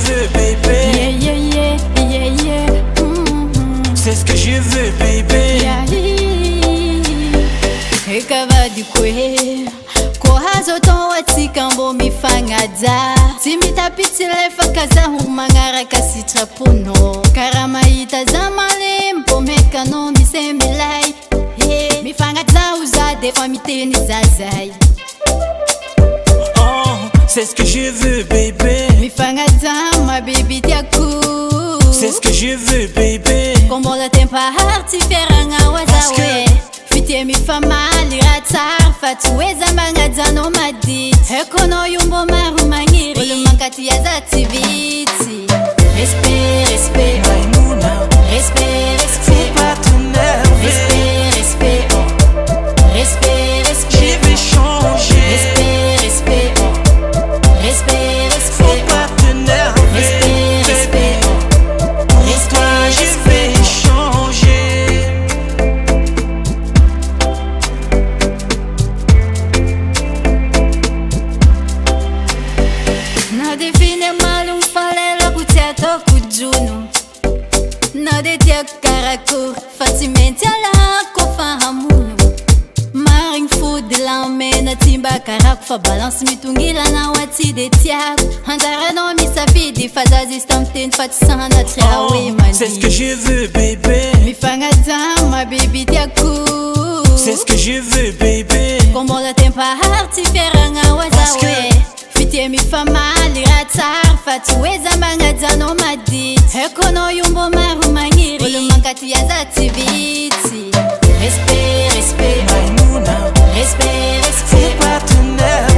veux, bébé. Yeah, yeah, yeah, yeah, yeah. C'est ce que je veux, bébé. Ekavadi kwe kohazo ton wati kambo mifangaza timitapitile fakaza humangara kasitra puno karamaita zamale mpomeka no misemilai mifangaza uzade famiteni zazai. C'est ce que je veux, bébé. Mifangaza ma baby tiaku. C'est ce que je veux, bébé. Kombo la tempa harti feranga wazawe. Fitie mi famali ratar fatuweza mangaza no madit. Ekono yumbo maru mangiri. Ulu mankati ya zativiti. Respect, respect. Maimouna. Respect, respect. Faut pas t'énerver. Respect, respect. Respect, respect. Je vais changer. Respect, respect. Respect, respect. Faut pas t'énerver. Respect, respect. Pour toi, je vais changer. Na define malum falela kutia toku juno. Na detia karakur fatimenti ala kofahamuno. Maring food la mena timba karak fa balance mitungila na wati de tiap. Handara no misafidi fazazi stamten fatisana triawe mani. C'est ce que je veux, bébé. Mifangaza ma baby tiaku. C'est ce que je veux, bébé. Kombo la tempa harti feranga wazawe. Fitie mi famali ratar fatuweza mangaza no madit. Ekono yumbo maru mangiri. Ulu mankati ya zativiti. Respect, respect. Maimouna. Respect, respect. Faut pas t'énerver.